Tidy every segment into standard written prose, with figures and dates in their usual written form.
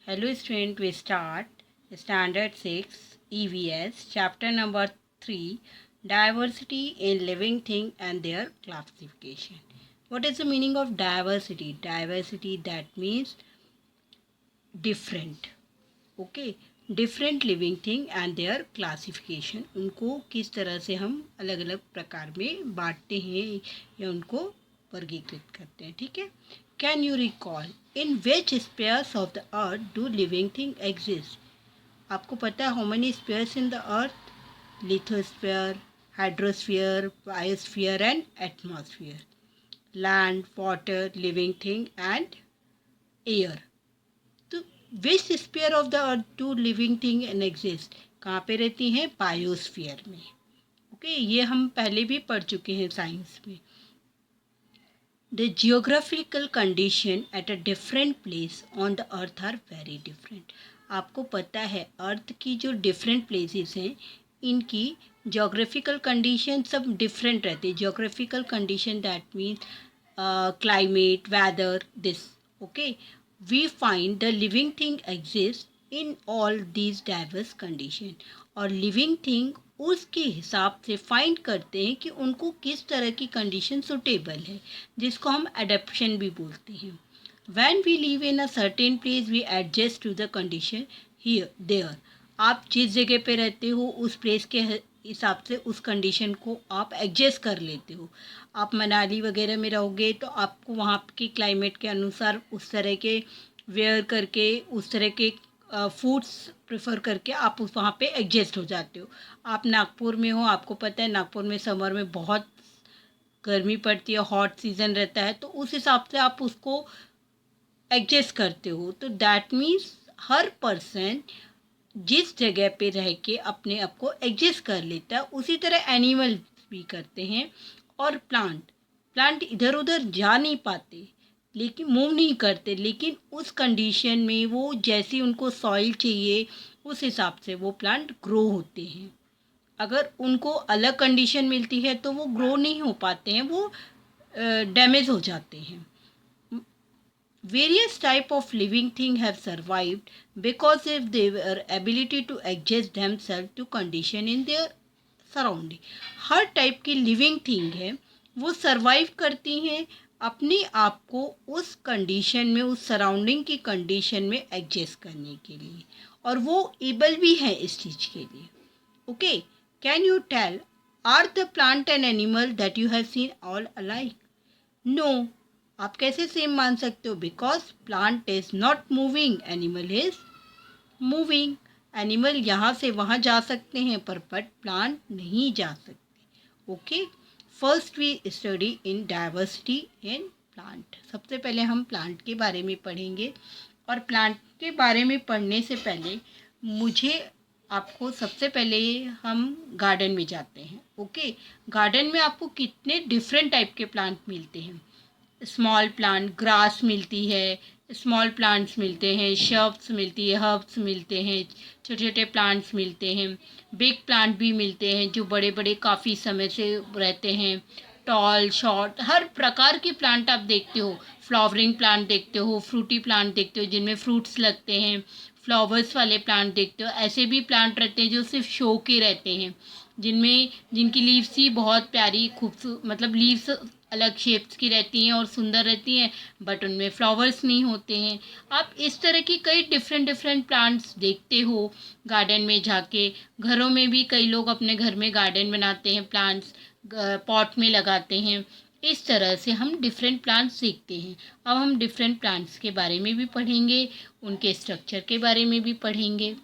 Hello student, we start Standard 6 EVS chapter number 3 Diversity in living thing and their classification. What is the meaning of diversity? Diversity, that means different. Okay, different living thing and there classification, उनको किस तरह से हम अलग अलग प्रकार में बांटते हैं या उनको वर्गीकृत करते हैं. ठीक है. Can you recall in which spheres of the earth do living thing exist? आपको पता है how many spheres in the earth? Lithosphere, hydrosphere, biosphere and atmosphere. Land, water, living thing and air. तो which sphere of the earth to living thing and exist? कहाँ पे रहती हैं? Biosphere में. Okay, ये हम पहले भी पढ़ चुके हैं साइंस में. The geographical condition at a different place on the earth are very different. आपको पता है अर्थ की जो डिफरेंट प्लेसेस हैं इनकी जियोग्राफिकल कंडीशन सब डिफरेंट रहती है. Geographical condition that means climate, weather, this. Okay, we find the living thing exists in all these diverse condition. और living thing उसके हिसाब से फाइंड करते हैं कि उनको किस तरह की कंडीशन सुटेबल है, जिसको हम एडेप्शन भी बोलते हैं. When we live in a certain place we adjust to the condition here there. आप जिस जगह पे रहते हो उस प्लेस के हिसाब से उस कंडीशन को आप एडजस्ट कर लेते हो. आप मनाली वगैरह में रहोगे तो आपको वहाँ के क्लाइमेट के अनुसार उस तरह के वेयर करके उस तरह के फूड्स प्रेफर करके आप उस वहाँ पे एडजस्ट हो जाते हो. आप नागपुर में हो, आपको पता है नागपुर में समर में बहुत गर्मी पड़ती है, हॉट सीज़न रहता है, तो उस हिसाब से आप उसको एडजस्ट करते हो. तो दैट मीन्स हर पर्सन जिस जगह पे रह के अपने आप को एडजस्ट कर लेता है उसी तरह एनिमल भी करते हैं. और प्लांट इधर उधर जा नहीं पाते, लेकिन मूव नहीं करते, लेकिन उस कंडीशन में वो जैसी उनको सॉइल चाहिए उस हिसाब से वो प्लांट ग्रो होते हैं. अगर उनको अलग कंडीशन मिलती है तो वो ग्रो नहीं हो पाते हैं, वो डैमेज हो जाते हैं. Various type of living thing have survived because of their ability to adjust themselves to condition in their surrounding. Her type की लिविंग थिंग है वो सरवाइव करती हैं अपने आप को उस कंडीशन में, उस सराउंडिंग की कंडीशन में एडजस्ट करने के लिए, और वो एबल भी है इस चीज़ के लिए. Okay, can you tell are the plant and animal that you have seen all alike? No. आप कैसे सेम मान सकते हो? Because plant is not moving, animal is moving. Animal यहाँ से वहाँ जा सकते हैं पर प्लांट नहीं जा सकते. Okay, first we study in diversity in plant. सबसे पहले हम प्लांट के बारे में पढ़ेंगे, और प्लांट के बारे में पढ़ने से पहले मुझे आपको सबसे पहले हम गार्डन में जाते हैं. ओके, गार्डन में आपको कितने डिफरेंट टाइप के प्लांट मिलते हैं. स्मॉल प्लांट, ग्रास मिलती है, स्मॉल प्लांट्स मिलते हैं, शर्ब्स मिलती है, हर्ब्स मिलते हैं, छोटे छोटे प्लांट्स मिलते हैं, बिग प्लांट भी मिलते हैं जो बड़े बड़े काफ़ी समय से रहते हैं, टॉल, शॉर्ट, हर प्रकार के प्लांट आप देखते हो. फ्लावरिंग प्लांट देखते हो, फ्रूटी प्लांट देखते हो जिनमें फ्रूट्स लगते हैं, फ्लावर्स वाले प्लांट देखते हो. ऐसे भी प्लांट रहते हैं जो सिर्फ शो के रहते हैं, जिनकी लीव्स ही बहुत प्यारी खूबसूरत, मतलब लीव्स अलग शेप्स की रहती हैं और सुंदर रहती हैं, बट उनमें फ्लावर्स नहीं होते हैं. आप इस तरह की कई डिफरेंट प्लांट्स देखते हो गार्डन में जाके. घरों में भी कई लोग अपने घर में गार्डन बनाते हैं, प्लांट्स पॉट में लगाते हैं. इस तरह से हम डिफरेंट प्लांट्स सीखते हैं. अब हम डिफरेंट प्लांट्स के बारे में भी पढ़ेंगे, उनके स्ट्रक्चर के बारे में भी पढ़ेंगे.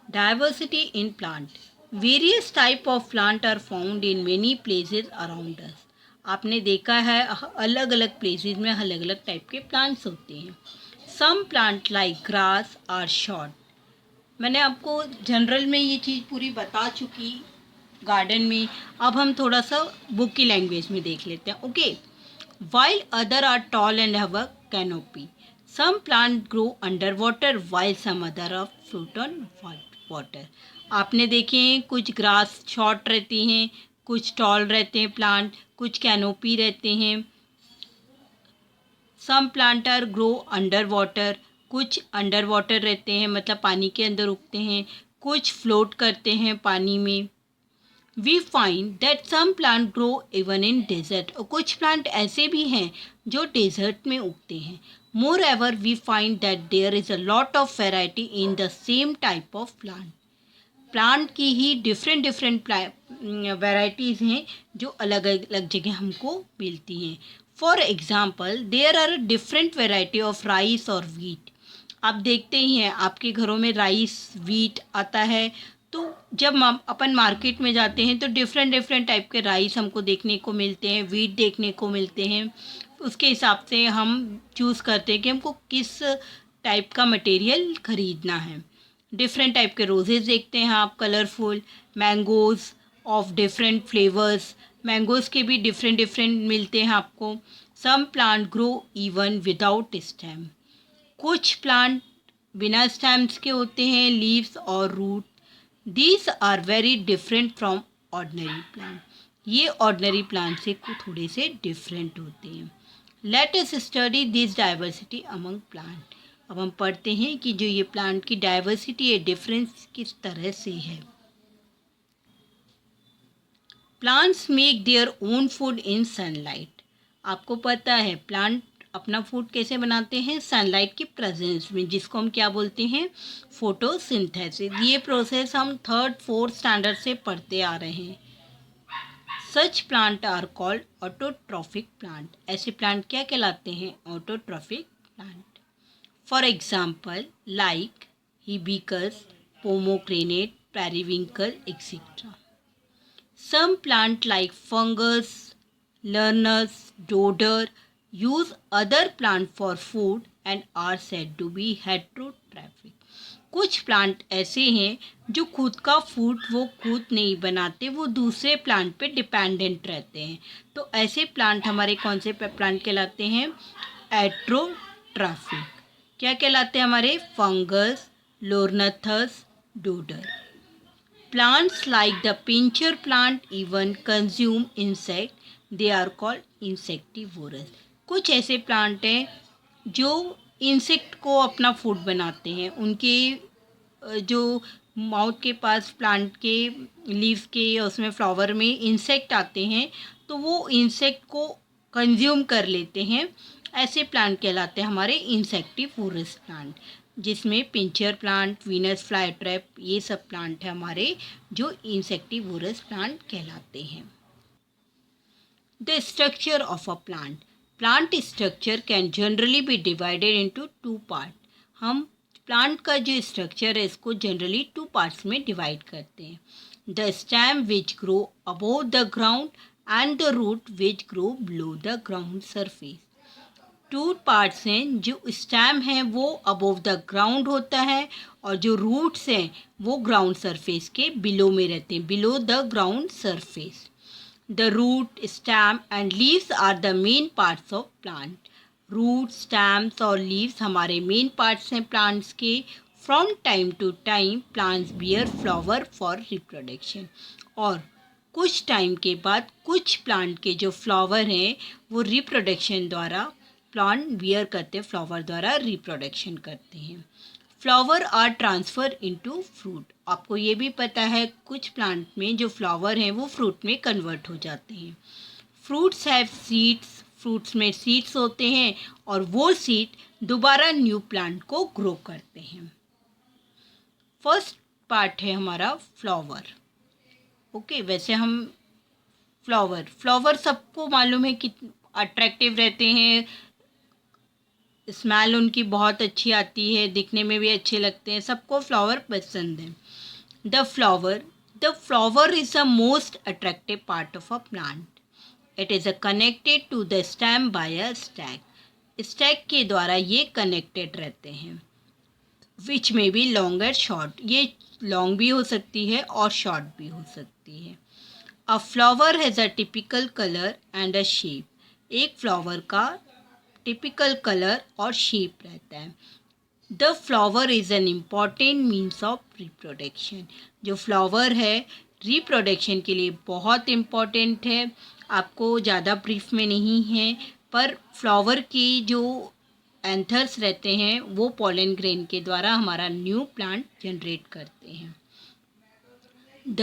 Diversity in plant. Various type of plant are found in many places around us. आपने देखा है अलग अलग प्लेसेस में अलग अलग टाइप के प्लांट्स होते हैं. Some plant like grass are short. मैंने आपको जनरल में ये चीज़ पूरी बता चुकी गार्डन में. अब हम थोड़ा सा बुक की लैंग्वेज में देख लेते हैं. Okay, while other are tall and have a canopy. Some plant grow under water while some other are float on water. आपने देखे हैं कुछ ग्रास शॉर्ट रहती हैं, कुछ टॉल रहते हैं प्लांट, कुछ कैनोपी रहते हैं. Some plant are grow under water कुछ अंडर वाटर रहते हैं, मतलब पानी के अंदर उगते हैं, कुछ फ्लोट करते हैं पानी में। We find that some plant grow even in desert, और कुछ प्लांट ऐसे भी हैं जो डेजर्ट में उगते हैं। Moreover we find that there is a lot of variety in the same type of plant. Plant की ही डिफरेंट डिफरेंट वेराइटीज़ हैं जो अलग अलग जगह हमको मिलती हैं। For example there are different variety of rice और वीट। आप देखते ही हैं आपके घरों में राइस वीट आता है, तो जब हम अपन मार्केट में जाते हैं तो डिफरेंट डिफरेंट टाइप के राइस हमको देखने को मिलते हैं, वीट देखने को मिलते हैं। उसके हिसाब से हम चूज़ करते हैं कि हमको किस टाइप का मटेरियल ख़रीदना है। डिफरेंट टाइप के रोजेज़ देखते हैं आप, colourful mangoes of different flavours. Mangoes के भी डिफरेंट डिफरेंट मिलते हैं आपको। Some plant grow even without stem, कुछ प्लांट बिना स्टेम्स के होते हैं, लीव्स और root. These are very different from ordinary plant, ये ऑर्डनरी प्लांट से थोड़े से डिफरेंट होते हैं। Let us study this diversity among plant. अब हम पढ़ते हैं कि जो ये प्लांट की डाइवर्सिटी है, डिफरेंस किस तरह से है। Plants make their own food in sunlight. आपको पता है प्लांट अपना फूड कैसे बनाते हैं, सनलाइट की प्रेजेंस में, जिसको हम क्या बोलते हैं, फोटोसिंथेसिस। ये प्रोसेस हम 3rd 4th स्टैंडर्ड से पढ़ते आ रहे हैं। Such plant are called autotrophic plant, ऐसे प्लांट क्या कहलाते हैं, autotrophic plant. For example like hibiscus, pomegranate, periwinkle etcetera. Some plant like fungus, learners, dodder use other plant for food and are said to be heterotrophic. कुछ plant ऐसे हैं जो खुद का फूड वो खुद नहीं बनाते, वो दूसरे प्लांट पे डिपेंडेंट रहते हैं। तो ऐसे प्लांट हमारे कौन से प्लांट कहलाते हैं, हेटेरोट्रॉफिक। क्या कहलाते हैं हमारे, fungus, loranthus, dodder. Plants like the pincher plant even consume insect. They are called insectivorous. कुछ ऐसे प्लांट हैं जो इंसेक्ट को अपना फूड बनाते हैं। उनके जो माउथ के पास प्लांट के लीव्स के उसमें फ्लावर में इंसेक्ट आते हैं, तो वो इंसेक्ट को कंज्यूम कर लेते हैं। ऐसे प्लांट कहलाते हैं हमारे इंसेक्टिवोरस प्लांट, जिसमें pitcher plant, Venus fly trap, ये सब प्लांट है हमारे जो इंसेक्टिवोरस प्लांट कहलाते हैं। The structure of a plant. Plant structure can generally be divided into 2 part. हम प्लांट का जो स्ट्रक्चर है इसको जनरली 2 पार्ट्स में डिवाइड करते हैं। The stem which grow above the ground and the root which grow below the ground surface. 2 parts हैं, जो स्टेम है वो अबोव द ग्राउंड होता है और जो रूट्स हैं वो ग्राउंड सरफेस के बिलो में रहते हैं, below the ground surface. The root, stem and leaves are the main parts of plant. Root, stems और लीव्स हमारे मेन पार्ट्स हैं प्लांट्स के। From time to time plants bear flower for reproduction, और कुछ time के बाद कुछ plant के जो फ्लावर हैं वो रिप्रोडक्शन द्वारा प्लांट बियर करते हैं, फ्लावर द्वारा रिप्रोडक्शन करते हैं। Flower are transfer into fruit. आपको ये भी पता है कुछ प्लांट में जो फ्लावर हैं वो फ्रूट में कन्वर्ट हो जाते हैं। फ्रूट्स हैव सीड्स, फ्रूट्स में सीड्स होते हैं और वो सीड दोबारा न्यू प्लांट को ग्रो करते हैं। फर्स्ट पार्ट है हमारा फ्लावर। ओके, वैसे हम फ्लावर सबको मालूम है कि अट्रैक्टिव रहते हैं, स्मेल उनकी बहुत अच्छी आती है, दिखने में भी अच्छे लगते हैं, सबको फ्लावर पसंद है। The flower is the most attractive part of a plant. It is connected to the stem by a stalk. Stalk के द्वारा ये कनेक्टेड रहते हैं। विच में बी लॉन्ग एंड शॉर्ट, ये लॉन्ग भी हो सकती है और शॉर्ट भी हो सकती है। अ flower has a typical colour and a shape. एक फ्लावर का टिपिकल कलर और शेप रहता है। The flower is an important means of reproduction. जो फ्लावर है रिप्रोडक्शन के लिए बहुत इम्पॉर्टेंट है। आपको ज़्यादा ब्रीफ में नहीं है, पर फ्लावर की जो एंथर्स रहते हैं वो पॉलन ग्रेन के द्वारा हमारा न्यू प्लांट जनरेट करते हैं। The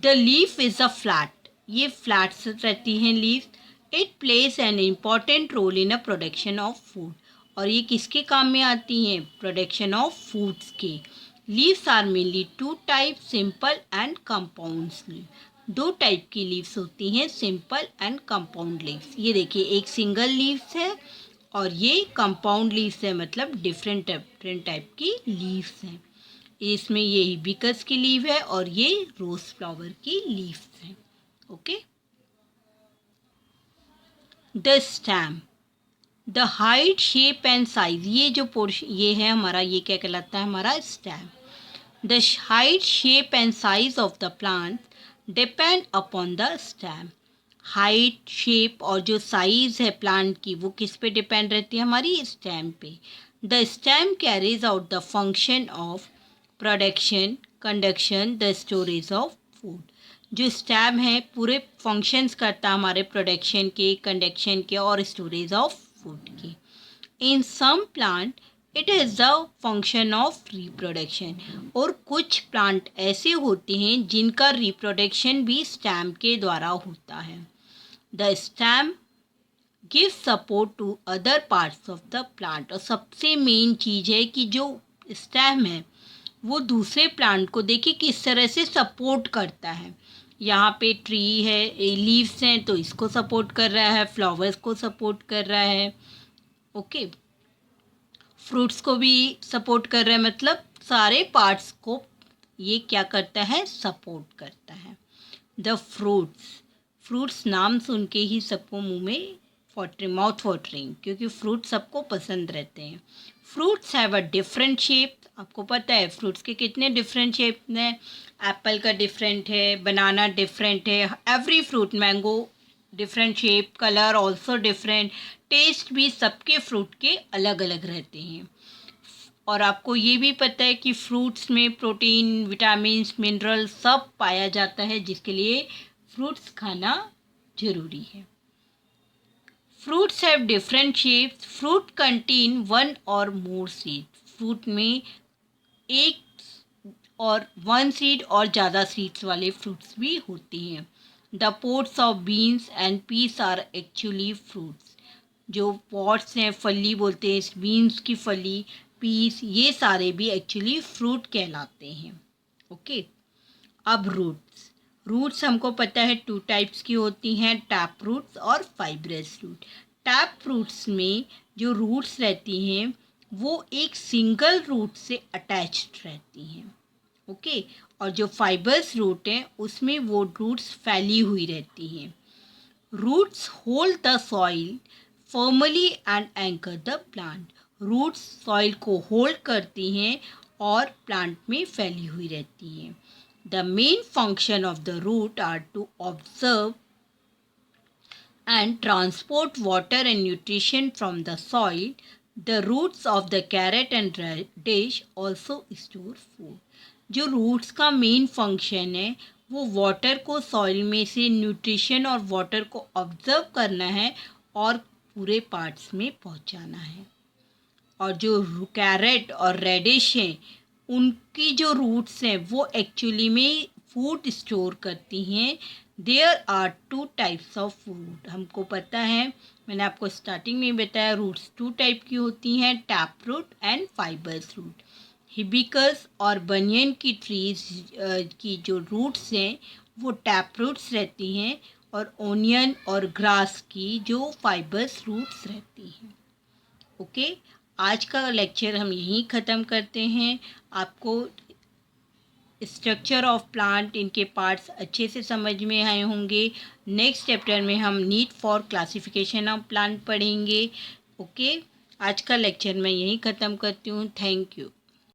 leaf is a flat, ये फ्लैट्स रहती हैं leaf. It plays an important role in a production of food, और ये किसके काम में आती हैं? प्रोडक्शन ऑफ फूड्स के। Leaves are mainly two type, simple and compounds leave. दो टाइप की लीव्स होती हैं, सिंपल एंड कंपाउंड लीव्स। ये देखिए, एक सिंगल लीव्स है और ये कंपाउंड लीव्स है, मतलब डिफरेंट टाइप की लीव्स हैं। इसमें ये हिबिस्कस की लीव है और ये रोज फ्लावर की लीव्स हैं। Okay. The stem, the height, shape and size, ये जो पोर्शन ये है हमारा, ये क्या कहलाता है? हमारा stem. The height, shape and size of the plant depend upon the stem. Height, shape और जो साइज है प्लांट की वो किस पे डिपेंड रहती है? हमारी स्टेम पे। The stem carries out the function of production, conduction, the storage of food. जो स्टेम है पूरे फंक्शंस करता है हमारे प्रोडक्शन के, कंडक्शन के और स्टोरेज ऑफ फूड के। In some plant it is the function of reproduction, और कुछ प्लांट ऐसे होते हैं जिनका रिप्रोडक्शन भी स्टेम के द्वारा होता है। The stem give support to other parts of the plant, और सबसे मेन चीज़ है कि जो स्टेम है वो दूसरे प्लांट को देखिए किस तरह से सपोर्ट करता है। यहाँ पे ट्री है, लीव्स हैं तो इसको सपोर्ट कर रहा है, फ्लावर्स को सपोर्ट कर रहा है, ओके, फ्रूट्स को भी सपोर्ट कर रहा है, मतलब सारे पार्ट्स को ये क्या करता है? सपोर्ट करता है। द फ्रूट्स नाम सुन के ही सबको मुंह में माउथ वाटरिंग, क्योंकि फ्रूट सबको पसंद रहते हैं। Fruits have a different shape, आपको पता है फ्रूट्स के कितने डिफरेंट शेप हैं? एप्पल का डिफरेंट है, बनाना डिफरेंट है, every fruit, mango different shape, colour also different, taste भी सबके फ्रूट के अलग अलग रहते हैं। और आपको ये भी पता है कि फ्रूट्स में प्रोटीन, विटामिन्स, मिनरल सब पाया जाता है, जिसके लिए फ्रूट्स खाना ज़रूरी है। Fruits have different shapes, fruit contain one और मोर सीड, फ्रूट में एक और वन सीड और ज़्यादा सीड्स वाले फ्रूट्स भी होते हैं। The pods of beans and peas are actually fruits, जो पॉट्स हैं, फली बोलते हैं, बीन्स की फली, पीस, ये सारे भी एक्चुअली फ्रूट कहलाते हैं। ओके। अब रूट्स हमको पता है टू टाइप्स की होती हैं, टैप रूट्स और फाइब्रस रूट। टैप रूट्स में जो रूट्स रहती हैं वो एक सिंगल रूट से अटैच्ड रहती हैं, ओके, और जो फाइबर्स रूट हैं उसमें वो रूट्स फैली हुई रहती हैं। Roots hold the soil firmly and anchor the plant, roots soil को होल्ड करती हैं और प्लांट में फैली हुई रहती हैं। The main function of the root are to observe and transport water and nutrition from the soil. The roots of the carrot and radish also store food. जो रूट्स का मेन फंक्शन है वो water को soil में से, nutrition और water को observe करना है और पूरे पार्ट्स में पहुंचाना है। और जो कैरेट और रेडिश हैं उनकी जो रूट्स हैं वो एक्चुअली में फूड स्टोर करती हैं। There are two types of food, हमको पता है, मैंने आपको स्टार्टिंग में बताया रूट्स टू टाइप की होती हैं, tap root and fibres root. Hibiscus और बनियन की ट्रीज की जो रूट्स हैं वो टैप रूट्स रहती हैं, और ओनियन और ग्रास की जो फाइबर्स रूट्स रहती हैं। ओके, आज का लेक्चर हम यहीं ख़त्म करते हैं। आपको स्ट्रक्चर ऑफ प्लांट, इनके पार्ट्स अच्छे से समझ में आए होंगे। नेक्स्ट चैप्टर में हम need for classification of plant पढ़ेंगे। ओके, आज का लेक्चर मैं यहीं ख़त्म करती हूँ। Thank you.